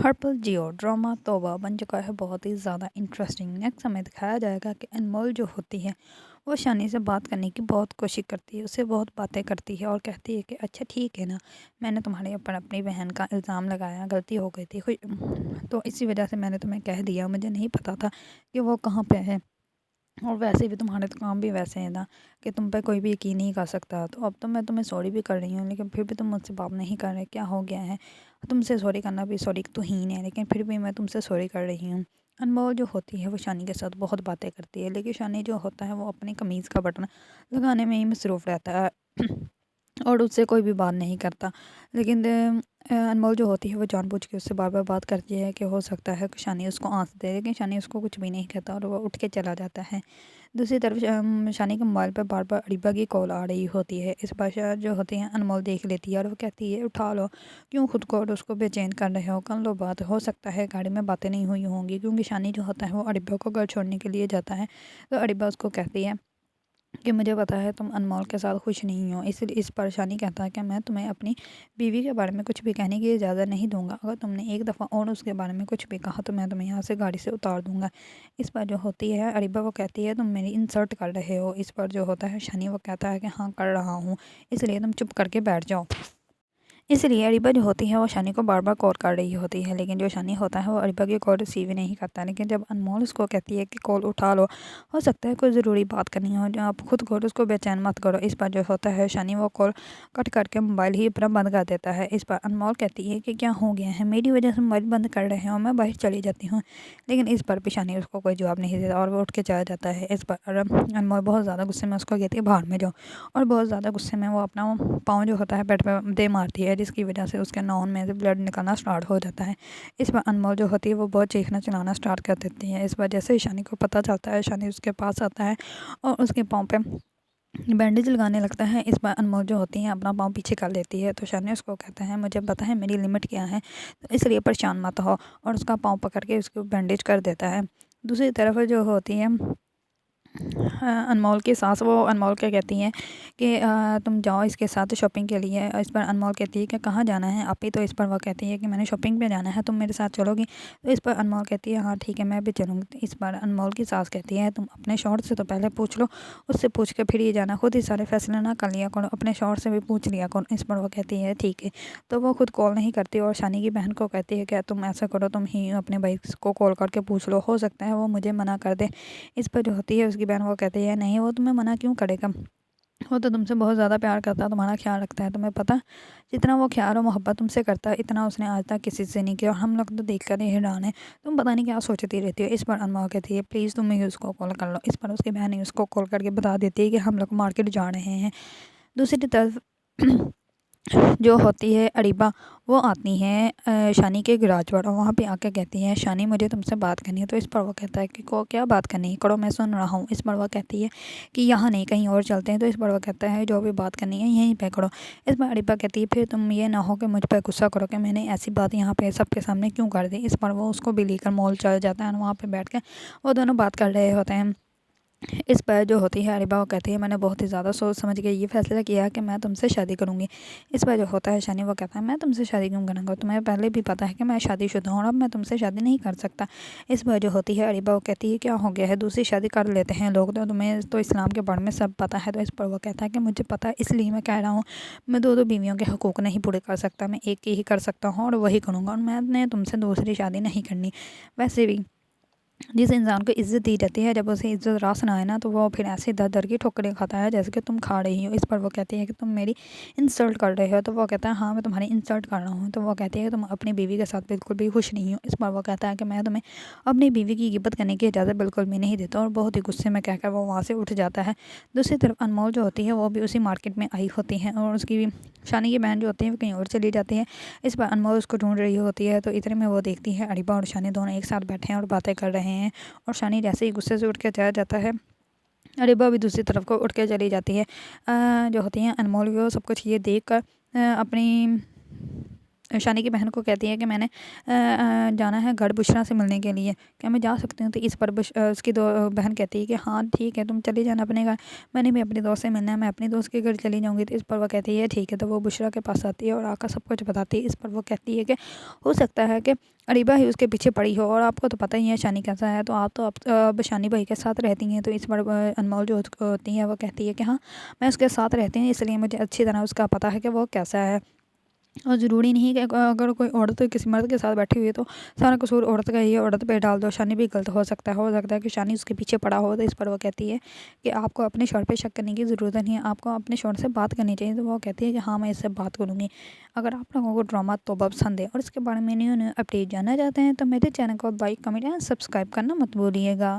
हर्पल जियो drama तौबा बन चुका है बहुत ही ज़्यादा इंटरेस्टिंग। नेक्स्ट हमें दिखाया जाएगा कि अनमोल जो होती है वो शानी से बात करने की बहुत कोशिश करती है, उससे बहुत बातें करती है और कहती है कि अच्छा ठीक है ना, मैंने तुम्हारे ऊपर अपनी बहन का इल्ज़ाम लगाया, गलती हो गई थी कोई, तो इसी वजह से मैंने तुम्हें कह दिया, मुझे नहीं पता था कि वो कहाँ पे है। और वैसे भी तुम्हारे तो काम भी वैसे हैं ना कि तुम पे कोई भी यकीन नहीं कर सकता। तो अब तो मैं तुम्हें सॉरी भी कर रही हूँ, लेकिन फिर भी तुम मुझसे बात नहीं कर रहे, क्या हो गया है? तुमसे सॉरी करना भी सॉरी तो ही नहीं है, लेकिन फिर भी मैं तुमसे सॉरी कर रही हूँ। अनमोल जो होती है वो शानी के साथ बहुत बातें करती है, लेकिन शानी जो होता है वो अपनी कमीज़ का बटन लगाने में ही मसरूफ़ रहता है और उससे कोई भी बात नहीं करता। लेकिन अनमोल जो होती है वो जानबूझ के उससे बार बार बात करती है कि हो सकता है कि शानी उसको आंस दे, लेकिन शानी उसको कुछ भी नहीं कहता और वो उठ के चला जाता है। दूसरी तरफ शानी के मोबाइल पर बार बार अरीबा की कॉल आ रही होती है। इस बार जो होती है अनमोल देख लेती है और वो कहती है उठा लो, क्यों खुद को और उसको बेचैन कर रहे हो, कर लो बात, हो सकता है गाड़ी में बातें नहीं हुई होंगी, क्योंकि शानी जो होता है वो अरीबा को घर छोड़ने के लिए जाता है। तो अरीबा उसको कहती है कि मुझे पता है तुम अनमोल के साथ खुश नहीं हो, इसलिए इस परेशानी कहता है कि मैं तुम्हें अपनी बीवी के बारे में कुछ भी कहने की इजाज़त नहीं दूंगा। अगर तुमने एक दफ़ा और उसके बारे में कुछ भी कहा तो मैं तुम्हें यहाँ से गाड़ी से उतार दूंगा। इस पर जो होती है अरीबा वो कहती है तुम मेरी इंसल्ट कर रहे हो। इस पर जो होता है शानी वो कहता है कि हाँ कर रहा हूँ, इसलिए तुम चुप करके बैठ जाओ। इसलिए अरीबा जो होती है वो शानी को बार बार कॉल कर रही होती है, लेकिन जो शानी होता है वो अरीबा की कॉल रिसीव ही नहीं करता। लेकिन जब अनमोल उसको कहती है कि कॉल उठा लो, हो सकता है कोई ज़रूरी बात करनी हो, जो आप खुद को और उसको बेचैन मत करो। इस पर जो होता है शानी वो कॉल कट करके मोबाइल ही अपना बंद कर देता है। इस पर अनमोल कहती है कि क्या हो गया है, मेरी वजह से मोबाइल बंद कर रहे हो, मैं बाहर चली जाती हूँ। लेकिन इस पर भी शानी उसको कोई जवाब नहीं देता और वो उठ के चला जाता है। इस पर अनमोल बहुत ज़्यादा गुस्से में उसको कहती है बाहर में जाओ, और बहुत ज़्यादा गुस्से में वो अपना पाँव जो होता है बेड पे दे मारती है, जिसकी वजह से उसके नाउन में से ब्लड निकलना स्टार्ट हो जाता है। इस पर अनमोल जो होती है वो बहुत चीखना चिल्लाना स्टार्ट कर देती है। इस वजह से शानी को पता चलता है, शानी उसके पास आता है और उसके पाँव पे बैंडेज लगाने लगता है। इस बार अनमोल जो होती है अपना पाँव पीछे कर लेती है, तो शानी उसको कहता है मुझे पता है मेरी लिमिट क्या है, तो इसलिए परेशान मत हो, और उसका पाँव पकड़ के उसको बैंडेज कर देता है। दूसरी तरफ जो होती है अनमोल की सास, वो अनमोल क्या कहती हैं कि तुम जाओ इसके साथ शॉपिंग के लिए। इस पर अनमोल कहती है कि कहाँ जाना है आप ही, तो इस पर वो कहती है कि मैंने शॉपिंग पे जाना है, तुम मेरे साथ चलोगी? तो इस पर अनमोल कहती है हाँ ठीक है मैं भी चलूँगी। तो इस पर अनमोल की सास कहती है तुम अपने शौहर से तो पहले पूछ लो, उससे पूछ के फिर ये जाना, खुद ही सारे फैसले ना कर लिया करो, अपने शौहर से भी पूछ लिया करो। इस पर वो कहती है ठीक है। तो वो खुद कॉल नहीं करती और शानी की बहन को कहती है क्या तुम ऐसा करो, तुम ही अपने भाई को कॉल करके पूछ लो, हो सकता है वो मुझे मना कर दे। इस पर जो होती है उसकी बहन वो कहती है नहीं, वो तुम्हें मना क्यों करेगा, वो तो तुमसे बहुत ज़्यादा प्यार करता है, तुम्हारा ख्याल रखता है, तुम्हें पता जितना वो ख्याल और मोहब्बत तुमसे करता है इतना उसने आज तक किसी से नहीं किया, और हम लोग तो देख कर ही हैरान है, तुम पता नहीं क्या सोचती रहती हो। इस पर अनमोल कहती है प्लीज़ तुम ही उसको कॉल कर लो। इस पर उसकी बहन ही उसको कॉल करके बता देती है कि हम लोग मार्केट जा रहे हैं। दूसरी तरफ जो होती है अरीबा, वो आती हैं शानी के गैराज पर और वहाँ पे आके कहती हैं शानी मुझे तुमसे बात करनी है। तो इस पर वो कहता है कि को क्या बात करनी है, करो मैं सुन रहा हूँ। इस पर वो कहती है कि यहाँ नहीं कहीं और चलते हैं। तो इस पर वो कहता है जो भी बात करनी है यहीं पे करो। इस पर अरीबा कहती है फिर तुम ये ना हो कि मुझ पर गुस्सा करो कि मैंने ऐसी बात यहाँ पे सबके सामने क्यों कर दी। इस पर वो उसको भी लेकर मॉल चल जाता है और वहाँ पर बैठ के वो दोनों बात कर रहे होते हैं। इस पर जो होती है अरीबा वो कहती है मैंने बहुत ही ज़्यादा सोच समझ के ये फैसला किया कि मैं तुमसे शादी करूँगी। इस पर जो होता है शानी वो कहता है मैं तुमसे शादी क्यों करूँगा, तुम्हें पहले भी पता है कि मैं शादीशुदा हूँ और अब मैं तुमसे शादी नहीं कर सकता। इस पर जो होती है अरीबा वो कहती है क्या हो गया है, दूसरी शादी कर लेते हैं लोग, तो तुम्हें तो इस्लाम के बारे में सब पता है। तो इस पर वो कहता है कि मुझे पता है इसलिए मैं कह रहा हूँ, मैं दो दो बीवियों के हकूक़ नहीं पूरे कर सकता, मैं एक की ही कर सकता हूँ और वही करूँगा, और मैंने तुमसे दूसरी शादी नहीं करनी। वैसे भी जिस इंसान को इज़्ज़त दी जाती है जब उसे इज़्ज़त रास ना आए ना, तो वो फिर ऐसे दर दर की ठोकरें खाता है जैसे कि तुम खा रही हो। इस पर वो कहती है कि तुम मेरी इंसल्ट कर रहे हो। तो वो कहता है हाँ मैं तुम्हारी इंसल्ट कर रहा हूँ। तो वो कहती है कि तुम अपनी बीवी के साथ बिल्कुल भी खुश नहीं हो। इस पर वो कहता है कि मैं तुम्हें अपनी बीवी की गिबत करने की इजाज़त बिल्कुल भी नहीं देता, और बहुत ही गुस्से में कहकर वो वहाँ से उठ जाता है। दूसरी तरफ अनमोल जो होती है वो भी उसी मार्केट में आई होती है और उसकी शानी की बहन जो होती है वो कहीं और चली जाती है। इस पर अनमोल उसको ढूंढ रही होती है, तो इतने में वो देखती है अरीबा और शानी दोनों एक साथ बैठे हैं और बातें कर रहे हैं, और शानी जैसे ही गुस्से से उठ के चला जाता है अरीबा भी दूसरी तरफ को उठ के चली जाती है। जो होती हैं अनमोल वो सब कुछ ये देख कर अपनी शानी की बहन को कहती है कि मैंने जाना है गढ़ बुशरा से मिलने के लिए, क्या मैं जा सकती हूँ? तो इस पर उसकी बहन कहती है कि हाँ ठीक है, तुम चली जाना अपने घर, मैंने भी अपने दोस्त से मिलना है, मैं अपने दोस्त के घर चली जाऊँगी। तो इस पर वो कहती है ठीक है। तो वो बुशरा के पास आती है और आकर सब कुछ बताती है। इस पर वो कहती है कि हो सकता है कि अरीबा ही उसके पीछे पड़ी हो, और आपको तो पता ही है शानी कैसा है, तो आप तो अब शानी भाई के साथ रहती हैं। तो इस पर अनमोल जो होती है वो कहती है कि हाँ, मैं उसके साथ रहती हूँ, इसलिए मुझे अच्छी तरह उसका पता है कि वो कैसा है। और ज़रूरी नहीं कि अगर कोई औरत किसी मर्द के साथ बैठी हुई है तो सारा कसूर औरत का ही है, औरत पे डाल दो। शानी भी गलत हो सकता है कि शानी उसके पीछे पड़ा हो। तो इस पर वो कहती है कि आपको अपने शौहर पे शक करने की ज़रूरत नहीं है, आपको अपने शौहर से बात करनी चाहिए। तो वो कहती है कि हाँ, मैं इससे बात करूँगी। अगर आप लोगों को ड्रामा तौबा पसंद है और इसके बारे में न्यू न्यू अपडेट जानना चाहते हैं तो मेरे चैनल को लाइक, कमेंट एंड सब्सक्राइब करना मत भूलिएगा।